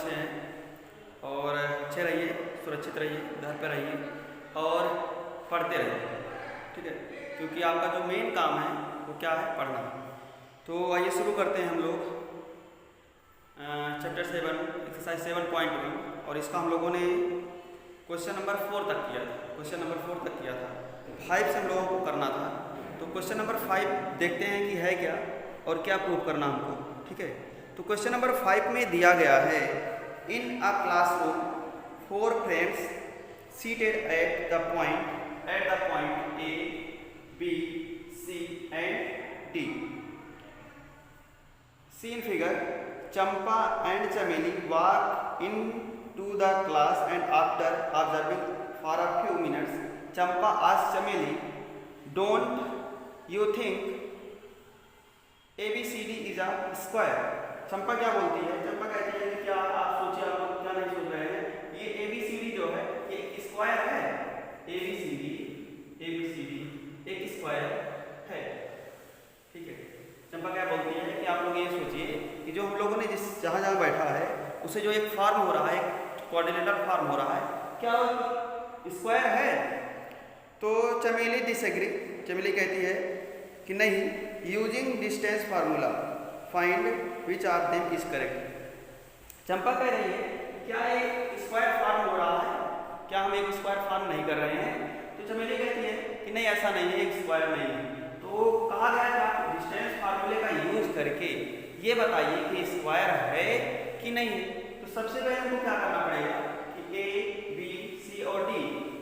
अच्छे हैं और अच्छे रहिए, सुरक्षित रहिए, घर पे रहिए और पढ़ते रहिए, ठीक है, क्योंकि आपका जो मेन काम है वो क्या है, पढ़ना। तो आइए शुरू करते हैं हम लोग चैप्टर 7 एक्सरसाइज 7.1 और इसका हम लोगों ने क्वेश्चन नंबर 4 तक किया था। क्वेश्चन नंबर 4 तक किया था, 5 से हम लोगों को करना था। तो क्वेश्चन नंबर 5 देखते हैं कि है क्या और क्या प्रूव करना हमको, ठीक है। तो क्वेश्चन नंबर 5 में दिया गया है, in a classroom 4 friends seated at the point A, B, C and D. See in figure, Champa and Chameli walk into the class and after observing for a few minutes, Champa asks Chameli, "Don't you think ABCD is a square?" चंपा क्या बोलती है? चंपा कहती है कि क्या आप सोचिए, आप लोग क्या नहीं सोच रहे हैं, ये ABCD जो है ये एक स्क्वायर है। ABCD एक स्क्वायर है, ठीक है। चंपा क्या बोलती है कि आप लोग ये सोचिए कि जो हम लोगों ने जिस जहाँ बैठा है उसे जो एक फॉर्म हो रहा है, एक कोऑर्डिनेटर फॉर्म हो रहा है, क्या वो स्क्वायर है? तो चमेली डिसएग्री, चमेली कहती है कि नहीं, using distance formula find which of them is correct. Champa कह रही है क्या एक स्क्वायर फॉर्म हो रहा है, क्या हम एक स्क्वायर फॉर्म नहीं कर रहे हैं? तो चमेली कहती है कि नहीं, ऐसा नहीं है, एक स्क्वायर नहीं है। तो कहा गया था डिस्टेंस फार्मूले का यूज करके ये बताइए कि स्क्वायर है कि नहीं है। तो सबसे पहले हमको क्या करना पड़ेगा कि A, B, C और D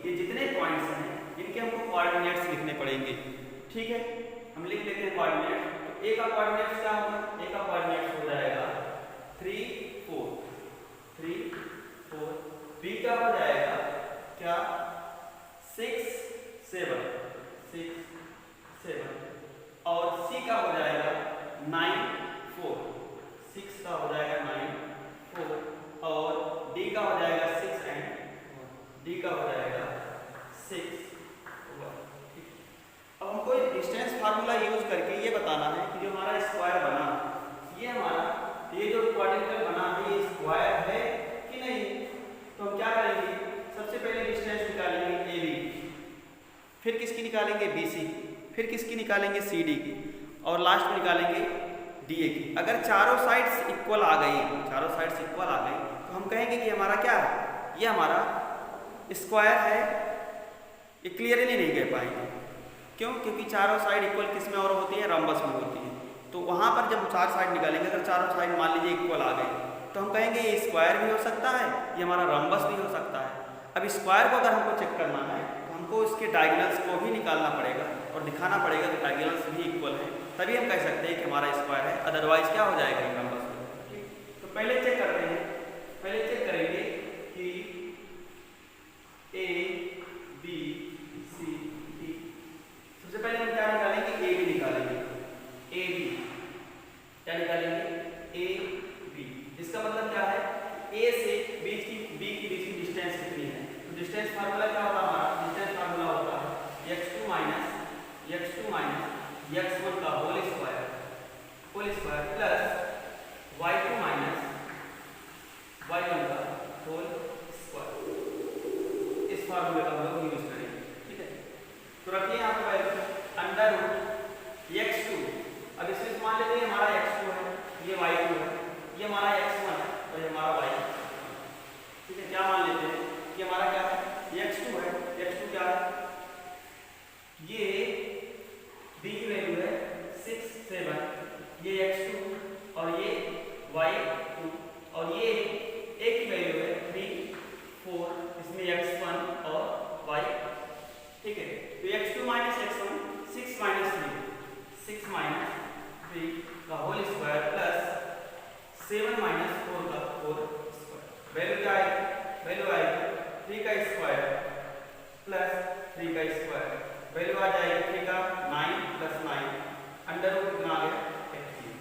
ये जितने पॉइंट्स हैं इनके हमको कोऑर्डिनेट्स लिखने पड़ेंगे, ठीक है। हम लिख लेते हैं कोऑर्डिनेट। तो A का कोऑर्डिनेट्स क्या होगा? A का कोऑर्डिनेट्स हो जाएगा 3, 4। B का हो जाएगा क्या? 6, 7 और C का हो जाएगा 9, 4। 6 का हो जाएगा 9, 4 और D का हो जाएगा 6 एंड D का हो जाएगा 6, 1। अब हमको डिस्टेंस फार्मूला यूज करके ये बताना है कि जो हमारा स्क्वायर बना, ये जो क्वाड्रेटिक बना है ये स्क्वायर है कि नहीं। तो हम क्या करेंगे, सबसे पहले डिस्टेंस निकालेंगे AB, फिर किसकी निकालेंगे BC, फिर किसकी निकालेंगे CD की और लास्ट में निकालेंगे DA की। अगर चारों साइड्स इक्वल आ गई, तो हम कहेंगे कि हमारा क्या है, ये हमारा स्क्वायर है। ये क्लियरली नहीं कह पाएंगे, क्यों? क्योंकि चारों साइड इक्वल किस में और होती है, रम्बस में होती है। तो वहाँ पर जब चार साइड निकालेंगे, अगर चारों साइड मान लीजिए इक्वल आ गए, तो हम कहेंगे ये स्क्वायर भी हो सकता है, ये हमारा रम्बस भी हो सकता है। अब स्क्वायर को अगर हमको चेक करना है तो हमको इसके डायगोनल्स को भी निकालना पड़ेगा और दिखाना पड़ेगा कि डायगोनल्स भी इक्वल है, तभी हम कह सकते हैं कि हमारा स्क्वायर है, अदरवाइज क्या हो जाएगा, रम्बस हो जाएगा। तो पहले चेक करते हैं, पहले चेक करेंगे कि A, B, C, D। सबसे पहले हम क्या निकालेंगे, AB निकालेंगे। AB क्या निकालेंगे, AB। इसका मतलब क्या है, A से B की बीच की डिस्टेंस कितनी है? तो डिस्टेंस फार्मूला क्या होता है हमारा? डिस्टेंस फार्मूला होता है x2 माइनस x1 का whole square plus y2 minus y1 का होल स्क्वायर। इस फार्मूले का हम लोग यूज करेंगे, ठीक है। तो रखिए यहाँ पर अंडर रूट x2। अब इसमें मान लेते हैं हमारा x2 है, ये y2 है, ये हमारा x1 है और ये हमारा y है, ठीक है। क्या मान लेते हैं कि हमारा क्या है, ये x2 है, x2 क्या है, ये b की वैल्यू है 6, 7, ये x2 और ये y2 और ये a की वैल्यू है 3, 4, इसमें x1 और y, ठीक है। तो x2 माइनस x1 6 माइनस 3 का होल स्क्वायर प्लस 7 माइनस 4 का होल स्क्वायर। वैल्यू क्या आएगी, वैल्यू आएगी 3 का स्क्वायर प्लस 3 का स्क्वायर, वैल्यू आ जाएगी 3 का 9 प्लस 9 अंडर रूट कितना आ गया 18।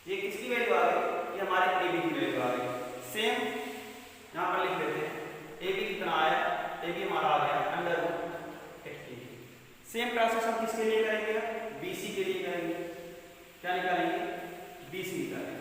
ये किसकी वैल्यू आ गई, ये हमारे AB की वैल्यू आ गई। सेम यहाँ पर लिख देते हैं, AB कितना आया, AB हमारा आ गया अंडर रूट 18। सेम प्रोसेस हम किसके लिए करेंगे, BC के लिए करेंगे। क्या निकालेंगे, BC निकालेंगे।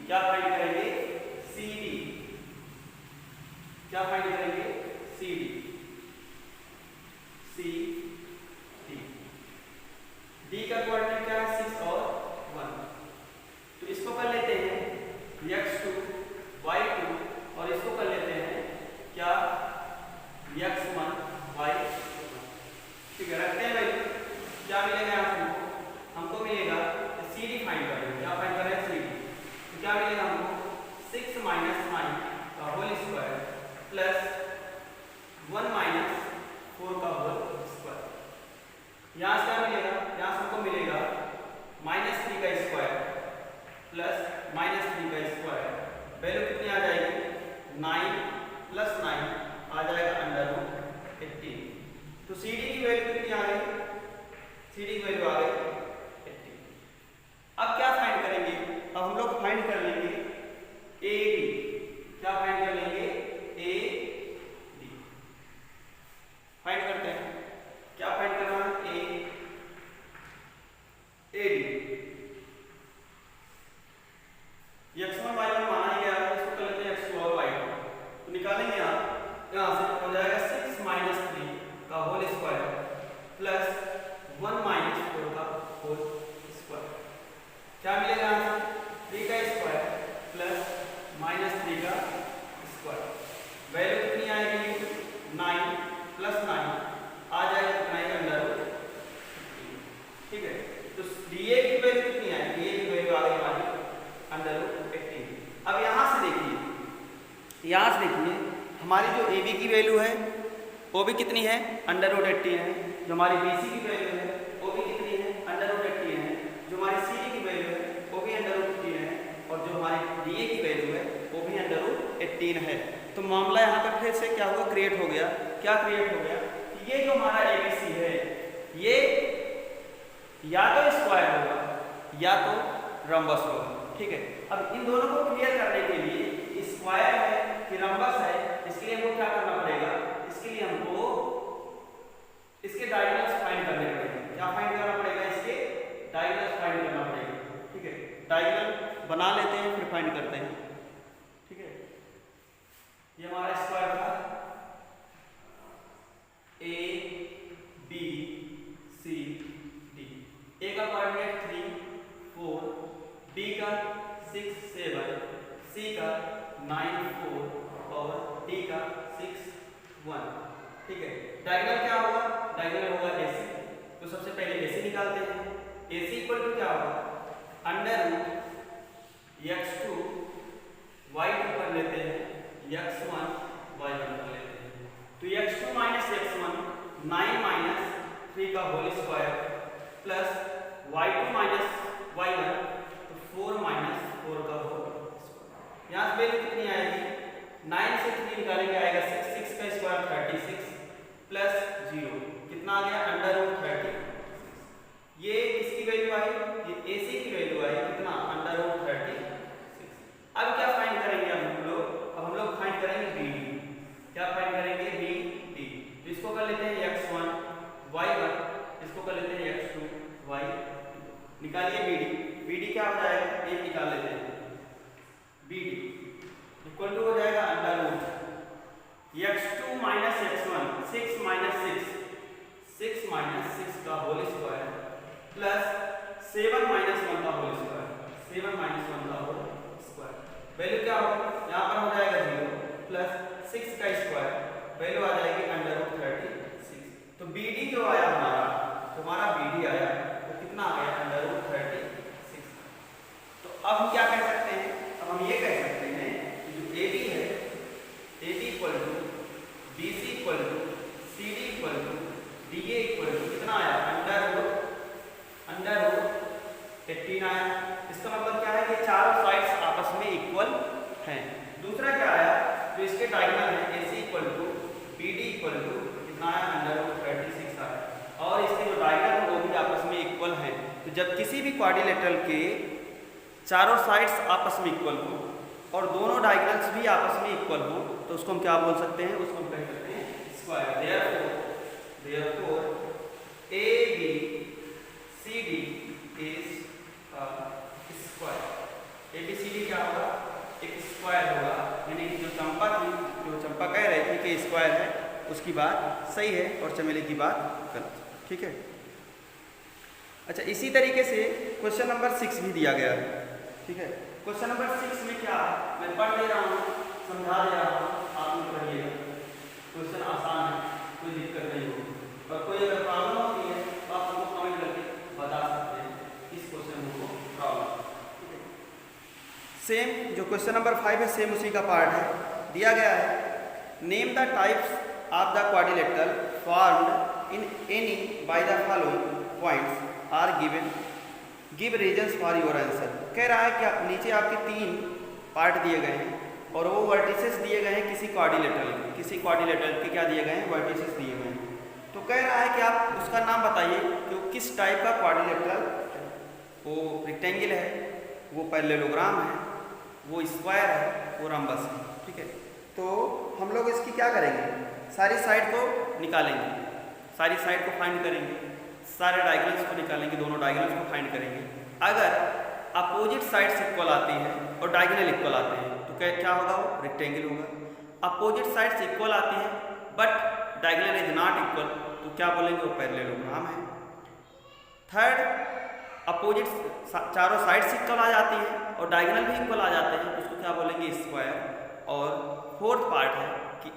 क्या फाइंड करेंगे? C D. क्या फाइंड करेंगे? C D. C D. D का कोऑर्डिनेट क्या है? 6 और 1। तो इसको कर लेते हैं x2 y2 और इसको कर लेते हैं क्या? x1 y1। ठीक है, रखते हैं भाई। क्या मिलेगा यहाँ से? हमको मिलेगा सी डी फाइंड करेंगे। क्या फाइंड करें? C D. तो क्या मिलेगा हमको? 6 - 9 का होल स्क्वायर प्लस 1 - 4 का होल स्क्वायर। यहाँ से क्या मिलेगा? यहाँ से हमको मिलेगा -3 का स्क्वायर प्लस -3 का स्क्वायर। वैल्यू कितनी आ जाएगी? 9 + 9 आ जाएगा √18। तो सी डी की वैल्यू कितनी आ गई? सी डी की वैल्यू आ गई 18। अब क्या फाइंड करेंगे? अब हम लोग फाइंड कर लेंगे ए डी। क्या फाइंड कर लेंगे? ए डी फाइंड करते हैं। क्या फाइंड करना है? A D. x1 y1 माना ही गया, इसको कर लेते हैं x2 और y2। तो निकालेंगे आप, यहाँ से हो जाएगा 6 - 3 का होल स्क्वायर प्लस 1 - 4 का होल स्क्वायर। क्या मिलेगा यहाँ से? 3 का स्क्वायर प्लस -3 का स्क्वायर। वैल्यू कितनी आएगी? 9 + 9 आ जाएगा कितना? √18। ठीक है, तो डीए की वैल्यू कितनी आएगी? डीए की वैल्यू आ गई हमारी √18। अब यहाँ से देखिए हमारी जो ए बी की वैल्यू है वो भी कितनी है? √18 है। जो हमारी बी सी की वैल्यू है वो भी कितनी है? √18 है। जो हमारी सी डी की वैल्यू है वो भी √18 है। और जो हमारी डी ए की वैल्यू है वो भी √18 है। तो मामला यहाँ पर फिर से क्या हुआ? क्रिएट हो गया। क्या क्रिएट हो गया? कि ये जो हमारा ए बी सी है ये या तो स्क्वायर होगा या तो रम्बस होगा। ठीक है, अब इन दोनों को क्लियर करने के लिए स्क्वायर है कि रम्बस है, इसके लिए हमको क्या करना पड़ेगा? इसके लिए हमको इसके डायगोनल्स फाइंड करने पड़ेंगे। क्या फाइंड करना पड़ेगा? इसके डायगोनल्स फाइंड करना पड़ेगा। ठीक है, डायगोनल बना लेते हैं फिर फाइंड करते हैं। ठीक है, ये हमारा स्क्वायर था ए बी सी डी। ए का कोऑर्डिनेट 3 4, बी का 6 7, सी का 9 4 और डी का 6 1। ठीक है, डायगोनल क्या होगा? डायगोनल होगा AC। तो सबसे पहले AC निकालते हैं। AC इक्वल टू क्या होगा? √x2 y2 कर लेते हैं, x1 y1 कर लेते हैं। तो x2 - x1 9 - 3 का whole square plus y2 - y1 तो 4 - 4 का होल स्क्वायर। यहाँ से वैल्यू कितनी आएगी? 9 से 3 निकालेंगे आएगा 6 का स्क्वायर 36 प्लस 0 कितना आ गया? √36। ये इसकी वैल्यू आई, ये AC की वैल्यू आई कितना? √36। अब क्या फाइंड करेंगे हम लोग? अब हम लोग फाइंड करेंगे BD। क्या फाइंड करेंगे? BD। तो इसको कर लेते हैं x1 y1, इसको कर लेते हैं x2 y2। निकालिए BD। BD क्या हो जाएगा? ये निकाल लेते हैं। BD इक्वल टू हो जाएगा √x2 - x1 6 - 6 का होल स्क्वायर प्लस 7 - 1 का होल स्क्वायर। 7 - 1 का होल स्क्वायर। वैल्यू क्या होगी? यहाँ पर हो जाएगा 0 प्लस 6 का स्क्वायर, वैल्यू आ जाएगी √36। तो BD जो आया हमारा BD आया वो कितना आ गया? √36। तो अब हम क्या कह सकते हैं? अब हम ये कह सकते हैं कि जो AB है, AB equal to BC equal to CD equal to DA equal to कितना आया? √18 आया। इसका मतलब क्या है कि चारों साइड्स आपस में इक्वल हैं। दूसरा क्या आया? जो इसके डायगोनल है AC equal to BD equal to कितना आया? √36 आया। और इसके जो डायगोनल है वो भी आपस में इक्वल हैं। तो जब किसी भी क्वाड्रिलेटरल के चारों साइड्स आपस में इक्वल हो और दोनों डायगोनल्स भी आपस में इक्वल हो तो उसको हम क्या बोल सकते हैं? उसको हम कह सकते हैं square. Therefore ABCD is a square। ABCD क्या होगा? सही है और चमेली की बात गलत। ठीक है। अच्छा, इसी तरीके से क्वेश्चन नंबर 6 भी दिया गया है। ठीक है। क्वेश्चन नंबर 6 में क्या है, मैं पढ़ दे रहा हूँ, समझा दे रहा हूँ, आप लोग पढ़िएगा। क्वेश्चन आसान है, कोई दिक्कत नहीं होगी, और कोई अगर प्रॉब्लम होती है तो आप हमको कमेंट करके बता सकते हैं इस क्वेश्चन को प्रॉब्लम। ठीक है। सेम जो क्वेश्चन नंबर 5 है, सेम उसी का पार्ट है। दिया गया है, name the types of the quadrilateral formed in any by the following points are given, give reasons for your answer. कह रहा है कि नीचे आपके 3 पार्ट दिए गए हैं और वो वर्टिसेस दिए गए हैं किसी क्वाड्रिलेटरल के क्या दिए गए हैं, वर्टिसेस दिए गए हैं। तो कह रहा है कि आप उसका नाम बताइए कि वो किस टाइप का क्वाड्रिलेटरल है। वो रेक्टेंगल है, वो पैरेललोग्राम है, वो स्क्वायर है, वो रम्बस है। ठीक है। तो हम लोग इसकी क्या करेंगे, सारी साइड को निकालेंगे, सारी साइड को फाइंड करेंगे, सारे डायगोनल्स को निकालेंगे, दोनों डायगोनल्स को फाइंड करेंगे। अगर अपोजिट साइड्स इक्वल आती हैं और डायगोनल इक्वल आते हैं तो क्या होगा, वो रेक्टेंगल होगा। अपोजिट साइड्स इक्वल आती हैं but diagonal is not equal तो क्या बोलेंगे, वो पैरेललोग्राम है। थर्ड, अपोजिट चारों साइड्स इक्वल आ जाती हैं और डायगोनल भी इक्वल आ जाते हैं, उसको क्या बोलेंगे, स्क्वायर। और फोर्थ पार्ट है कि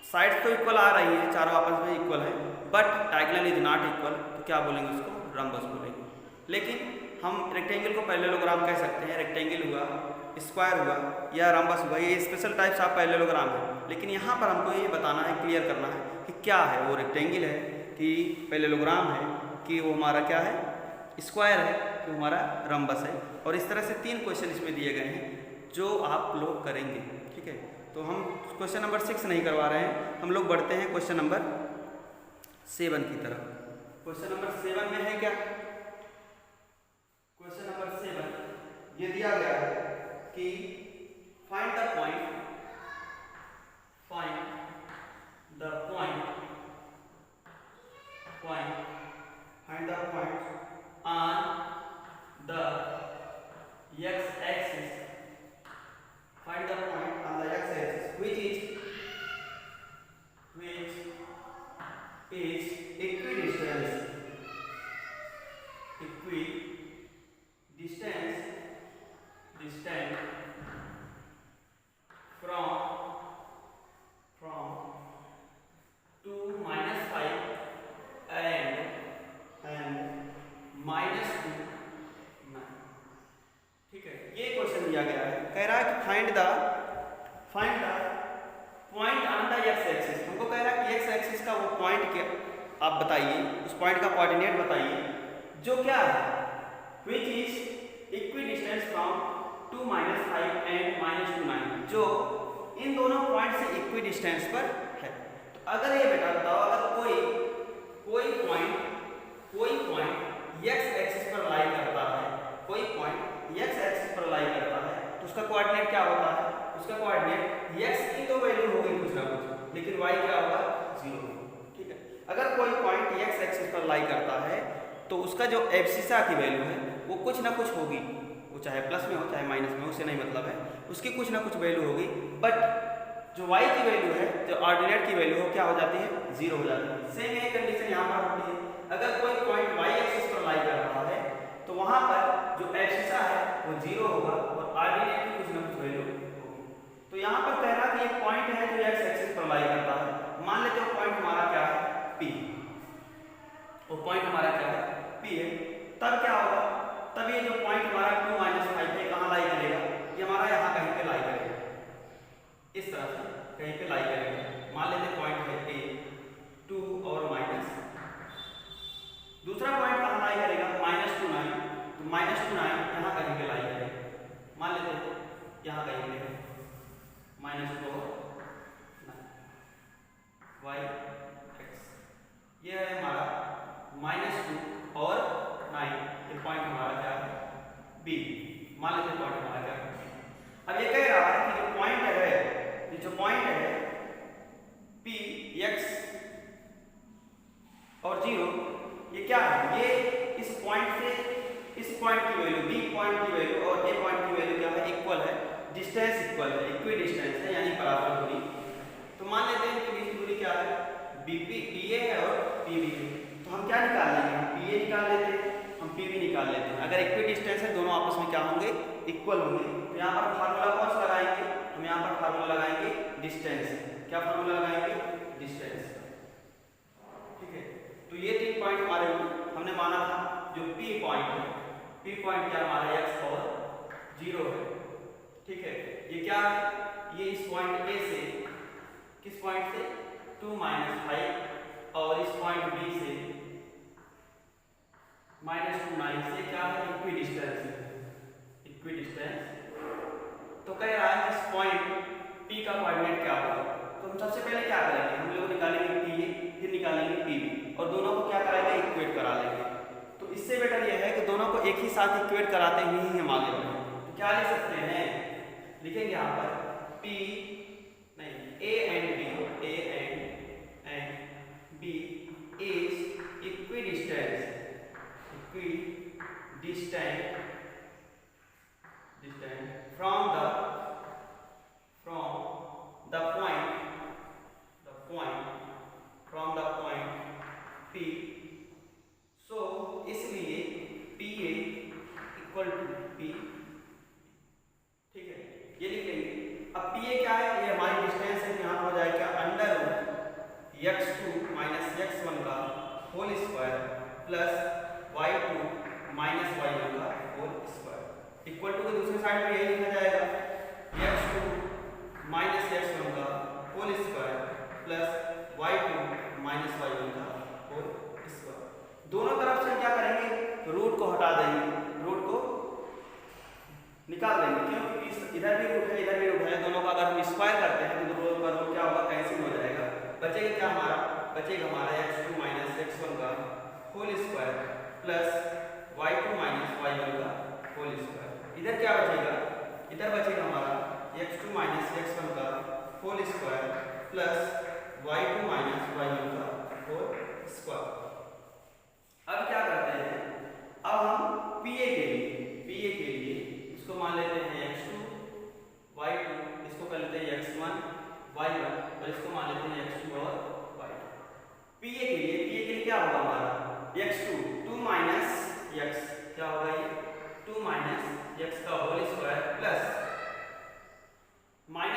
साइड्स तो इक्वल आ रही हैं, चारों आपस में इक्वल है but diagonal is not equal तो क्या बोलेंगे, उसको रम्बस बोलेंगे। लेकिन हम रेक्टेंगल को पैरेललोग्राम कह सकते हैं, रेक्टेंगल हुआ, स्क्वायर हुआ या रम्बस हुआ, ये स्पेशल टाइप्स ऑफ पैरेललोग्राम है। लेकिन यहाँ पर हमको ये बताना है, क्लियर करना है कि क्या है, वो रेक्टेंगल है कि पैरेललोग्राम है कि वो हमारा क्या है, स्क्वायर है कि हमारा रम्बस है। और इस तरह से 3 क्वेश्चन इसमें दिए गए हैं जो आप लोग करेंगे। ठीक है। तो हम क्वेश्चन नंबर 6 नहीं करवा रहे हैं, हम लोग बढ़ते हैं क्वेश्चन नंबर 7 की तरफ। क्वेश्चन नंबर 7 में है क्या, क्वेश्चन नंबर 7 ये दिया गया है कि find the point find the point on the x axis, find the point on the x axis which is distant from 2 minus 5 and minus 2 9। ठीक है। ये क्वेश्चन दिया गया है, कह रहा है कि find the point on the x axis. हमको कह रहा है कि एक्स एक्सिस का वो पॉइंट क्या आप बताइए, उस पॉइंट का कोऑर्डिनेट बताइए जो क्या है, which is equidistance from 2 minus 5 and minus 2 9, जो इन दोनों पॉइंट से इक्विडिस्टेंस पर है। तो अगर ये बेटा बताओ, अगर कोई पॉइंट x एक्सिस पर लाई करता है, कोई पॉइंट x एक्सिस पर लाई करता है तो उसका कोऑर्डिनेट क्या होता है, उसका कोऑर्डिनेट x की तो वैल्यू होगी कुछ ना कुछ, लेकिन y क्या होगा, 0। ठीक है। अगर कोई पॉइंट x एक्सिस पर लाई करता है तो उसका जो एब्सिसा की वैल्यू है वो कुछ ना कुछ होगी, वो चाहे प्लस में हो चाहे माइनस में हो, उससे नहीं मतलब है, उसकी कुछ ना कुछ वैल्यू होगी। बट जो y की वैल्यू है, जो ऑर्डिनेट की वैल्यू हो क्या हो जाती है, 0 हो जाती है। सेम यही कंडीशन यहाँ पर होती है। अगर कोई पॉइंट y एक्सिस पर लाई कर रहा है तो वहां पर जो एब्सिसा है वो 0 होगा और ऑर्डिनेट की कुछ ना कुछ वैल्यू होगी। तो यहाँ पर कह रहा कि एक पॉइंट है जो x एक्सिस पर लाई करता है, मान लेते हो पॉइंट हमारा क्या है, P। वो पॉइंट हमारा क्या है, P है। तब क्या होगा, तब ये जो पॉइंट हमारा 2 minus 5 है कहाँ लाई करेगा, ये हमारा यहाँ कहीं पे लाई करेगा, इस तरह से कहीं पे लाई करेगा। मान लेते पॉइंट है A 2 और माइनस, दूसरा पॉइंट कहाँ लाई करेगा, -2 9, तो -2 9 यहाँ कहीं पे लाई करेगा। मान लेते यहाँ कहीं पे है -4 9 y x, ये है हमारा -2 और 9, ये पॉइंट हमारा क्या है, B। मान लेते पॉइंट हमारा क्या है। अब ये कह रहा है कि जो पॉइंट है, ये जो पॉइंट है P x और 0, ये क्या है, ये इस पॉइंट से इस पॉइंट की वैल्यू, B पॉइंट की वैल्यू और A पॉइंट की वैल्यू क्या है, इक्वल है, डिस्टेंस इक्वल है, इक्वी डिस्टेंस है, यानी बराबर दूरी। तो मान लेते हैं इनके बीच की दूरी क्या है, बीपी पीए है और पीबी है, तो हम क्या निकाल लेंगे, हम पीए निकाल लेते हैं, हम पीबी निकाल लेते हैं। अगर इक्वी डिस्टेंस है दोनों आपस में क्या होंगे, इक्वल होंगे। तो यहाँ पर फार्मूला कौन सा लगाएंगे, हम यहाँ पर फार्मूला लगाएंगे डिस्टेंस। क्या फार्मूला लगाएंगे, डिस्टेंस। ठीक है, तो ये 3 पॉइंट हमारे हमने माना था जो पी पॉइंट है, पी पॉइंट क्या हमारा एक्स और 0 है। ठीक है, ये क्या है, ये इस पॉइंट ए से, किस पॉइंट से 2 - 5 और इस पॉइंट बी से -2 9 से क्या है, इक्वी डिस्टेंस। इक्वी डिस्टेंस तो कह रहा है इस पॉइंट पी का कोऑर्डिनेट क्या होगा। तो हम सबसे पहले क्या करेंगे, हम लोग निकालेंगे पीए, फिर निकालेंगे पीबी और दोनों को क्या कराएंगे, इक्वेट करा लेंगे। तो इससे बेटर यह है कि दोनों को एक ही साथ इक्वेट कराते हुए ही हम आगे बढ़ें। तो क्या लिख सकते हैं, लिखेंगे यहाँ पर पी नहीं A and B is equidistant from the point P। So इसलिए PA इक्वल टू P। ठीक है, ये लिख लेंगे। अब PA क्या है, ये हमारी डिस्टेंस है, यहाँ हो जाएगा √x2 - x1 का whole square plus y2 - y1 का होल स्क्वायर इक्वल टू के दूसरी साइड में यही लिखा जाएगा x2 - x1 का whole square plus y2 - y1 का होल स्क्वायर। दोनों तरफ से क्या करेंगे, रूट को हटा देंगे, रूट को निकाल देंगे, क्योंकि इधर भी रूट है इधर भी रूट है, दोनों का अगर हम स्क्वायर करते हैं तो रूट पर रूट क्या होगा, कैंसिल हो जाएगा। बचेगा क्या हमारा, बचेगा हमारा x2 - x1 का whole square plus y2 - y1 का होल स्क्वायर। इधर क्या बचेगा, इधर बचेगा हमारा x2 - x1 का whole square plus y2 - y1 का होल स्क्वायर। अब क्या करते हैं, अब हम PA के लिए इसको मान लेते हैं x2 y2, इसको कर लेते हैं x1 y1 और इसको मान लेते हैं x2 और y2। PA के लिए क्या होगा हमारा x2 2 - x, क्या होगा ये 2 - x का होल स्क्वायर प्लस -5 -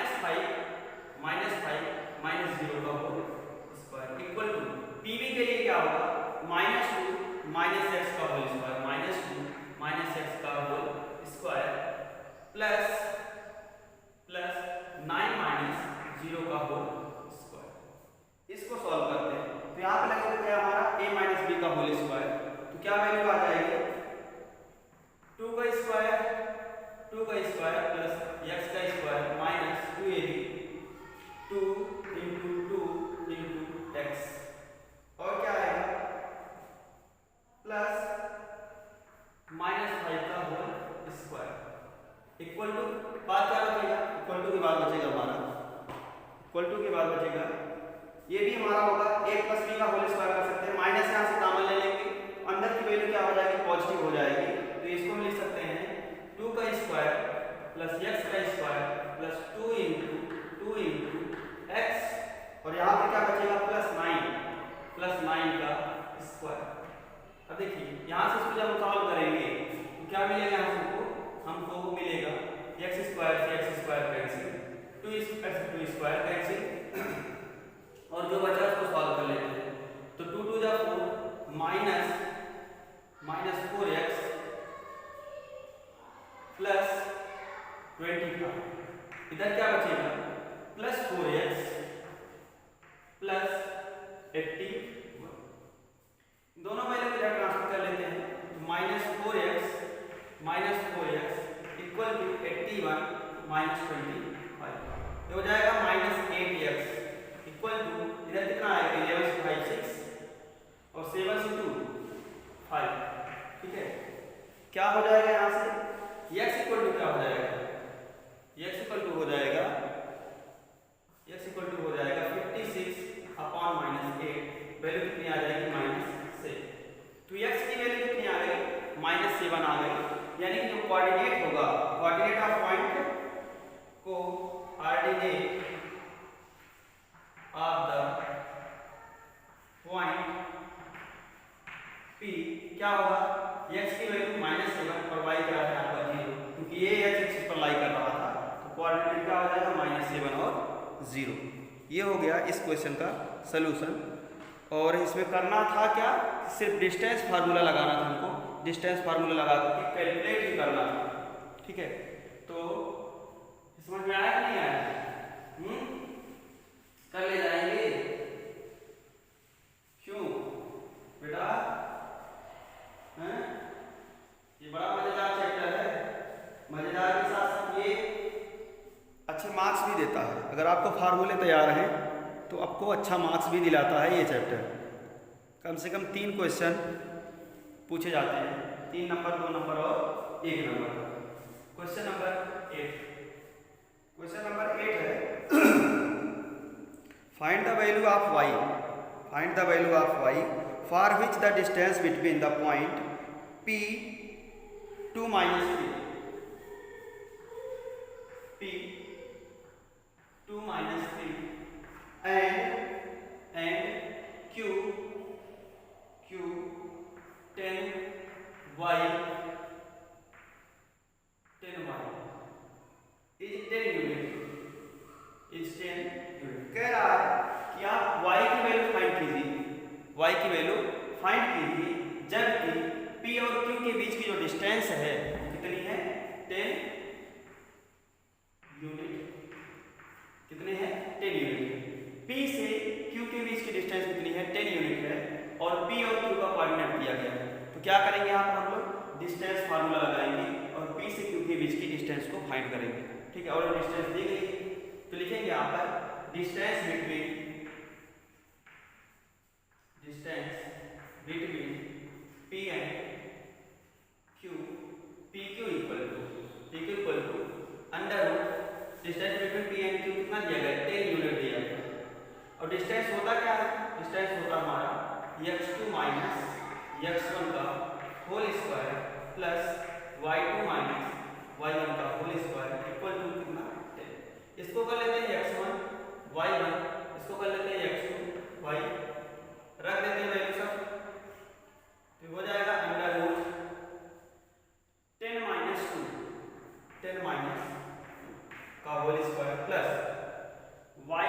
0 का whole square equal to PB के लिए क्या होगा -2 - x का होल स्क्वायर, -2 - x का होल स्क्वायर प्लस 9 - 0 का होल स्क्वायर। इसको सॉल्व करते हैं तो यहाँ पे लगेगा क्या हमारा a - b का होल स्क्वायर, तो क्या वैल्यू आ जाएगी 2 का स्क्वायर प्लस x का स्क्वायर माइनस 2ab 2 × 2 × x और क्या आएगा प्लस -5 का होल स्क्वायर इक्वल टू, बाद क्या बचेगा, इक्वल टू के बाद बचेगा हमारा, इक्वल टू के बाद बचेगा ये भी हमारा होगा a + b का होल स्क्वायर कर सकते हैं, माइनस यहाँ से कॉमन ले लेंगे, अंदर की वैल्यू क्या हो जाएगी, पॉजिटिव हो जाएगी। तो इसको हम लिख सकते हैं 2 का स्क्वायर प्लस x का स्क्वायर प्लस 2 × x और यहाँ पे क्या बचेगा +9 का स्क्वायर। अब देखिए यहाँ से इसको जब हम सॉल्व करेंगे तो क्या मिलेगा हमको मिलेगा x² से x² कैंसिल, 2 से 2 स्क्वायर कैंसिल और जो बचा उसको सॉल्व कर लेते हैं। तो 2 × 2 = 4 -4x प्लस 25, इधर क्या बचेगा +4x प्लस 81, दोनों वैल्यू इधर ट्रांसफर कर लेते हैं तो -4x इक्वल टू 81 - 25, ये हो जाएगा -8x इक्वल टू, इधर कितना आएगा 11 से 5 6 और 7 से 2 5। ठीक है, क्या हो जाएगा यहाँ से x इक्वल टू क्या हो जाएगा, x इक्वल टू हो जाएगा 56/-8, वैल्यू कितनी आ जाएगी -7। तो x की वैल्यू कितनी आ गई -7 आ गई, यानी कि जो कोऑर्डिनेट होगा, कोऑर्डिनेट ऑफ पॉइंट को कोऑर्डिनेट ऑफ द p क्या होगा, x की वैल्यू -7 और y क्या है आपका 0, क्योंकि ये x एक्सिस पर लाई कर रहा था, तो कोऑर्डिनेट क्या हो जाएगा -7 और 0। ये हो गया इस क्वेश्चन का सलूशन। और इसमें करना था क्या, सिर्फ डिस्टेंस फार्मूला लगाना था हमको, डिस्टेंस फार्मूला लगा करके कैलकुलेट ही करना था। ठीक है, तो समझ में आया कि नहीं आया? कर ले जाएंगे, क्यों बेटा? हैं? ये बड़ा मजेदार चैप्टर है, मजेदार के साथ साथ ये अच्छे मार्क्स भी देता है। अगर आपको फार्मूले तैयार हैं तो आपको अच्छा मार्क्स भी दिलाता है ये चैप्टर। कम से कम 3 क्वेश्चन पूछे जाते हैं, 3 नंबर, 2 नंबर और 1 number. Question number 8, question number 8 है find the value of y, find the value of y for which the distance between the point p 2 - 3, p 2 - 3 and q 10y is 10 unit, is 10 unit. कह रहा है कि आप y की value find कीजिए, y की value find कीजिए जबकि p और q के बीच की जो डिस्टेंस है कितनी है, 10 यूनिट। कितने हैं, 10 यूनिट। p से q के बीच की डिस्टेंस कितनी है, 10 यूनिट है, और p और q का कोऑर्डिनेट दिया गया है। तो क्या करेंगे यहाँ पर हम लोग डिस्टेंस फार्मूला लगाएंगे और p से q के बीच की डिस्टेंस को फाइंड करेंगे। ठीक है, और डिस्टेंस दी गई तो लिखेंगे यहाँ पर distance between p and q, pq equal to under root distance between p and q कितना दिया गया, 10 यूनिट दिया गया। और डिस्टेंस होता क्या है, डिस्टेंस होता हमारा x2 - x1 का whole square plus y2 - y1 का होल स्क्वायर इक्वल टू कितना, 10। इसको कर लेते हैं x1 y1, इसको कर लेते हैं x2 y, रख देते हैं वैल्यू सब, तो हो जाएगा अंडर रूट 10 - 2 का whole square plus y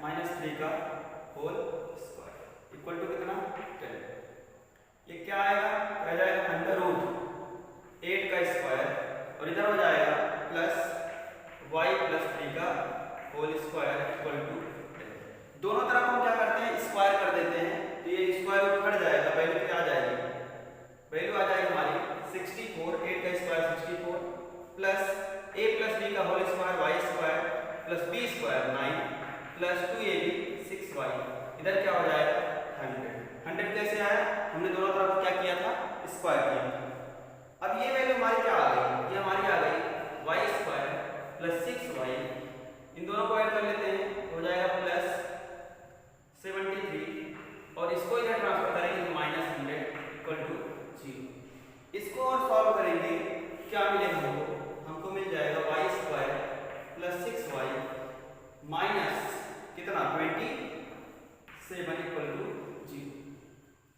minus 3 का होल स्क्वायर इक्वल टू कितना, 10। ये क्या आएगा, कह जाएगा अंडर रूट 8 का स्क्वायर और इधर हो जाएगा प्लस y प्लस 3 का होल स्क्वायर इक्वल टू 10। दोनों तरफ हम क्या करते हैं, स्क्वायर कर देते हैं, तो ये स्क्वायर रूट हट जाएगा, वैल्यू क्या आ जाएगी, वैल्यू आ जाएगी हमारी 64, 8 का square 64 plus a plus b का whole square y square plus b square 9 plus 2ab 6y, इधर क्या हो जाएगा 100 कैसे आया, हमने दोनों तरफ क्या किया था, स्क्वायर किया था। अब ये वैल्यू हमारी क्या आ गई, ये हमारी आ गई y स्क्वायर प्लस 6y, इन दोनों को ऐड कर लेते हैं, हो जाएगा प्लस 73 और इसको इधर ट्रांसफर करेंगे तो -100 इक्वल टू 0। इसको और सॉल्व करेंगे, क्या मिलेगा हमको मिल जाएगा y square plus 6y minus कितना 27 इक्वल टू 0।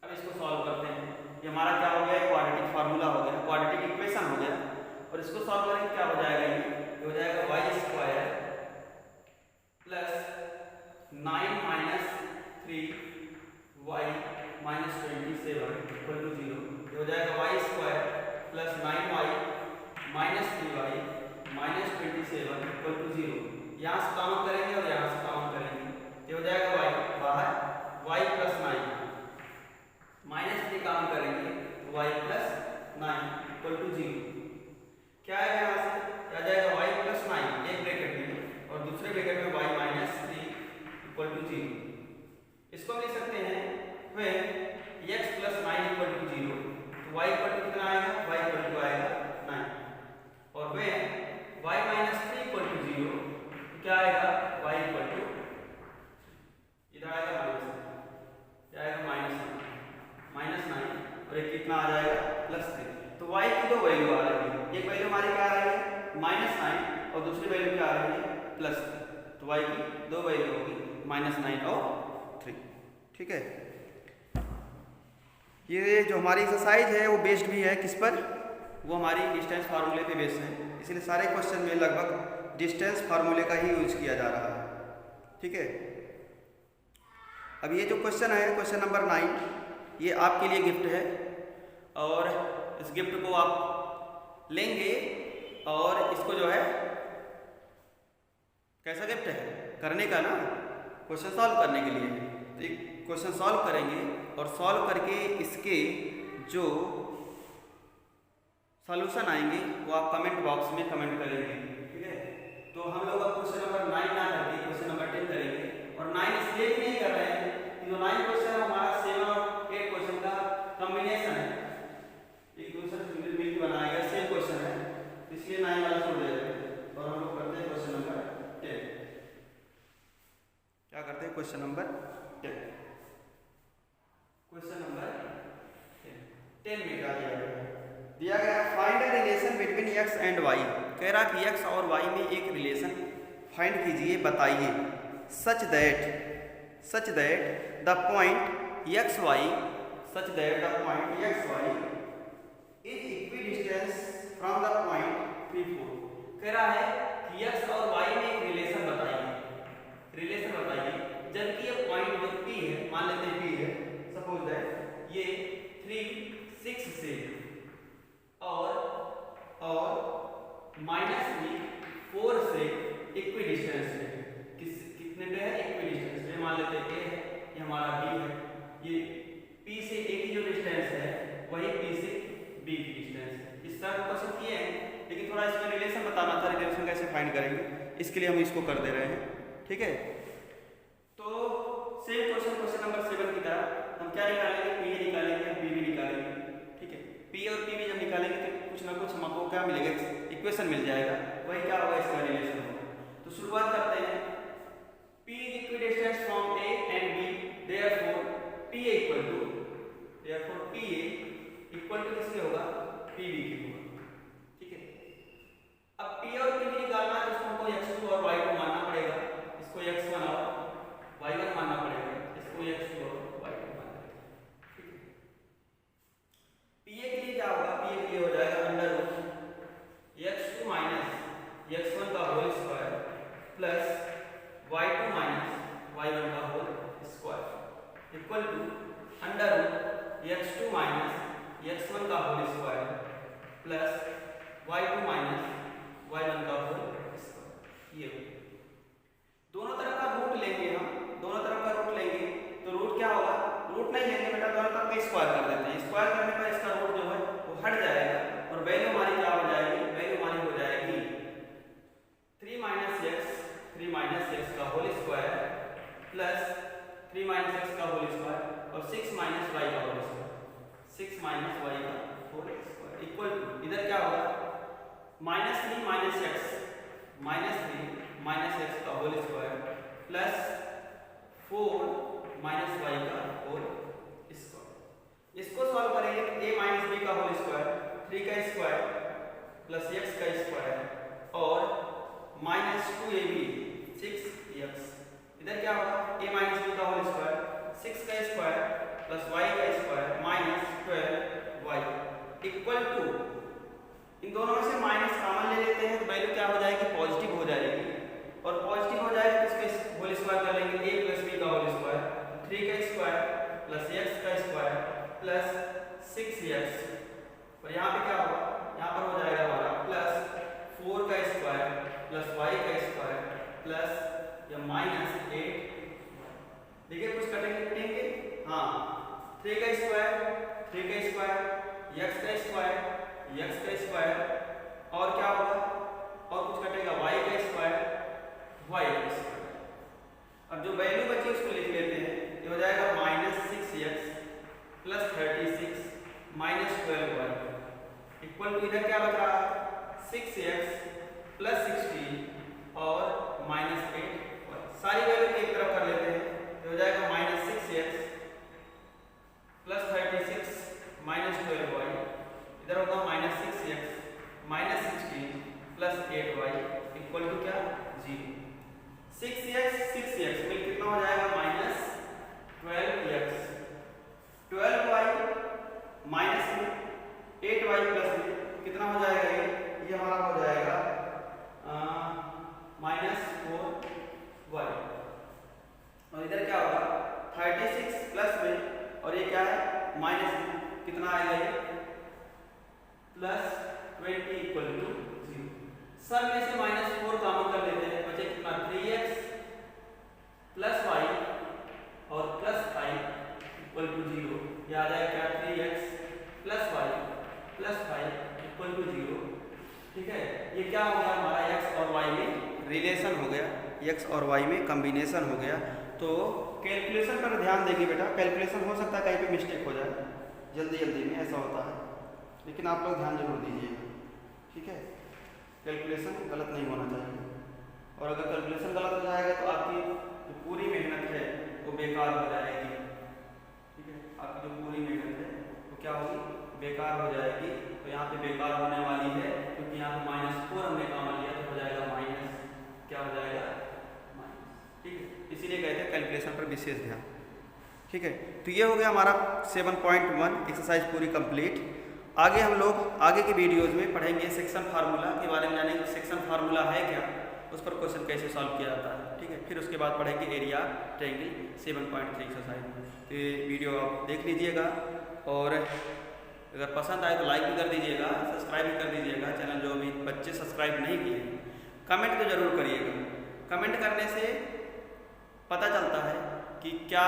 अब इसको सॉल्व करते हैं, ये हमारा क्या हो गया, क्वाड्रेटिक फार्मूला हो गया, क्वाड्रेटिक इक्वेशन हो गया, और इसको सॉल्व करेंगे क्या हो जाएगा, ये हो जाएगा y square plus 9 minus 3y minus 27 equal to 0, ये हो जाएगा y square plus 9y minus 3y minus 27 equal to 0। यहाँ से काउंट करेंगे और यहाँ से काउंट करेंगे, ये हो जाएगा y बाहर, y प्लस 9 माइनस 3 काउंट करेंगे तो y प्लस 9 इक्वल टू 0। क्या आएगा यहाँ से, आ जाएगा y प्लस 9 एक ब्रैकेट में और दूसरे ब्रैकेट में y माइनस 3 इक्वल टू 0। इसको लिख सकते हैं when x plus 9 equal to 0, तो y इक्वल टू कितना आएगा, y इक्वल टू आएगा 9, और when y minus 3 equal to 0, तो क्या आएगा, y इक्वल टू इधर आएगा माइनस 9 और एक कितना आ जाएगा प्लस 3। तो y की दो वैल्यू आ रही है, एक वैल्यू हमारी क्या आ रही है -9 और दूसरी वैल्यू क्या आ रही है +3, तो y की दो वैल्यू होगी -9 और 3। ठीक है। ये जो हमारी एक्सरसाइज है वो बेस्ड भी है किस पर, वो हमारी डिस्टेंस फार्मूले पे बेस्ड है, इसलिए सारे क्वेश्चन में लगभग डिस्टेंस फार्मूले का ही यूज किया जा रहा है। ठीक है, अब ये जो क्वेश्चन है क्वेश्चन नंबर 9, ये आपके लिए गिफ्ट है और इस गिफ्ट को आप लेंगे और इसको जो है कैसा गिफ्ट है करने का ना, क्वेश्चन सॉल्व करने के लिए। तो एक क्वेश्चन सॉल्व करेंगे और सॉल्व करके इसके जो सॉल्यूशन आएंगे वो आप कमेंट बॉक्स में कमेंट करेंगे। ठीक है, तो हम लोग अब क्वेश्चन नंबर 9 ना करके क्वेश्चन नंबर 10 करेंगे। और 9 इसलिए भी नहीं कर रहे हैं कि जो 9 क्वेश्चन हमारा 7 और 8 क्वेश्चन का कॉम्बिनेशन है, एक दूसरे से मिलकर बनाया गया सेम क्वेश्चन है, इसलिए 9 वाला छोड़ देते और हम लोग करते हैं क्वेश्चन नंबर 10। क्या करते हैं क्वेश्चन नंबर 10। क्वेश्चन नंबर 10 में क्या दिया गया find a relation between x and y। कह रहा कि x और y में एक रिलेशन फाइंड कीजिए, बताइए। Such that the point x y is equidistance from the point P4। कह रहा है कि x और y में एक रिलेशन बताइए, जबकि ये पॉइंट जो P है, मान लेते हैं P है, सपोज दैट ये 3, 6 से और -3, 4 से इक्विडिस्टेंस है। कितने पे है? इक्विडिस्टेंस पे। मान लेते हैं A है, ये हमारा B है, ये P से A की जो डिस्टेंस है वही P से B की डिस्टेंस है। इस तरह क्वेश्चन किए हैं, लेकिन थोड़ा इसमें रिलेशन बताना था, रिलेशन कैसे फाइंड करेंगे इसके लिए हम इसको कर दे रहे हैं। ठीक है, तो सेम क्वेश्चन नंबर 7 की तरह हम क्या निकालेंगे, P A निकालेंगे, B B निकालेंगे। ठीक है, P और P B जब निकालेंगे तो कुछ ना कुछ हमको क्या मिलेगा, इक्वेशन मिल जाएगा, वही क्या होगा, इसका रिलेशन होगा। तो शुरुआत करते हैं। P is equidistant from A and B, therefore PA equal to किसके होगा, PB के होगा। ठीक है, अब P और PB निकालना है तो हमको x2 और y2 मानना पड़ेगा, इसको x1 और y1 मानना पड़ेगा, इसको x2 और y2 मानना पड़ेगा। ठीक है, PA के लिए क्या होगा, PA के लिए हो जाएगा under root x2 minus x1 का whole square plus y2 minus y1 का whole square equal to under root x2 minus x1 का whole square plus y2 minus y1 का होल स्क्वायर। ये दोनों तरफ का रूट लेंगे, हम दोनों तरफ का रूट लेंगे तो रूट क्या होगा, रूट नहीं लेंगे बेटा, दोनों तरफ का स्क्वायर कर देते हैं। स्क्वायर करने पर इसका रूट जो है वो हट जाएगा और वैल्यू हमारी क्या हो जाएगी, वैल्यू हमारी हो जाएगी 3 माइनस x का whole square plus 3 minus x का होल स्क्वायर और 6 माइनस y का होल स्क्वायर, 6 माइनस y का होल स्क्वायर इक्वल टू इधर क्या होगा, -3 माइनस x का whole square plus 4 minus y का होल स्क्वायर। इसको सॉल्व करेंगे तो a माइनस b का होल स्क्वायर, 3 का स्क्वायर प्लस x का स्क्वायर और -2ab 6x। इधर क्या होगा, a माइनस b का होल स्क्वायर, 6 का स्क्वायर प्लस y का square minus 12y equal to, इन दोनों में से माइनस कॉमन ले लेते हैं तो वैल्यू क्या हो जाएगी, पॉजिटिव हो जाएगी। और पॉजिटिव हो जाएगी तो इसके होल स्क्वायर कर लेंगे, a प्लस b का होल स्क्वायर, 3 का स्क्वायर प्लस x का स्क्वायर प्लस 6x। और यहाँ पे क्या होगा, यहाँ पर हो जाएगा हमारा प्लस 4 का स्क्वायर प्लस y का स्क्वायर प्लस या माइनस 8। देखिए कुछ कटेंगे, हाँ 3 का स्क्वायर x का स्क्वायर और क्या होगा, और कुछ कटेगा y का स्क्वायर। अब जो वैल्यू बची उसको लिख लेते हैं, ये हो जाएगा -6x plus 36 minus 12y equal to इधर क्या बच रहा है, 6x प्लस 16 और -8। सारी वैल्यू एक तरफ कर लेते हैं, तो हो जाएगा -6x प्लस 36 माइनस 12y, इधर होगा -6x minus 16 plus 8y equal to क्या, 0। 6x मिल कितना हो जाएगा, -12x, 12y plus 20 equal to 0। सब में से -4 कॉमन कर लेते हैं, बचे कितना 3x प्लस y और प्लस 5 इक्वल टू 0। यह आ जाएगा क्या 3x plus y plus 5 equal to 0। ठीक है, ये क्या हो गया हमारा x और y में रिलेशन हो गया, x और y में कॉम्बिनेशन हो गया। तो कैलकुलेशन पर ध्यान देंगे बेटा, कैलकुलेशन हो सकता है कहीं पे मिस्टेक हो जाए, जल्दी जल्दी में ऐसा होता है, लेकिन आप लोग ध्यान जरूर दीजिएगा। ठीक है, कैलकुलेशन गलत नहीं होना चाहिए, और अगर कैलकुलेशन गलत हो जाएगा तो आपकी जो पूरी मेहनत है वो बेकार हो जाएगी। ठीक है, आपकी जो पूरी मेहनत है वो क्या होगी, बेकार हो जाएगी। तो यहाँ पे बेकार होने वाली है, क्योंकि यहाँ पे -4 हमने कॉमन लिया, तो हो जाएगा माइनस, क्या हो जाएगा माइनस। ठीक है, इसीलिए कहते हैं कैलकुलेशन पर विशेष ध्यान। ठीक है, तो ये हो गया हमारा 7.1 एक्सरसाइज पूरी कंप्लीट। आगे हम लोग आगे की वीडियोज़ में पढ़ेंगे सेक्शन फार्मूला के बारे में, जानेंगे सेक्शन फार्मूला है क्या, उस पर क्वेश्चन कैसे सॉल्व किया जाता है। ठीक है, फिर उसके बाद पढ़ेंगे एरिया ट्रायंगल 7.3 एक्सरसाइज। तो ये वीडियो आप देख लीजिएगा, और अगर पसंद आए तो लाइक भी कर दीजिएगा, सब्सक्राइब भी कर दीजिएगा। चैनल जो अभी बच्चे सब्सक्राइब नहीं किए, कमेंट तो ज़रूर करिएगा। कमेंट करने से पता चलता है कि क्या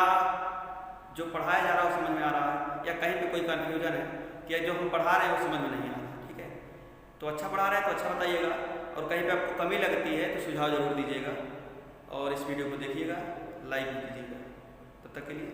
जो पढ़ाया जा रहा है वो समझ में आ रहा है, या कहीं पे कोई कन्फ्यूजन है कि जो हम पढ़ा रहे हैं वो समझ में नहीं आ रहा। ठीक है, तो अच्छा पढ़ा रहे हैं तो अच्छा बताइएगा, और कहीं पे आपको कमी लगती है तो सुझाव जरूर दीजिएगा, और इस वीडियो को देखिएगा, लाइक भी कीजिएगा। तब तक के लिए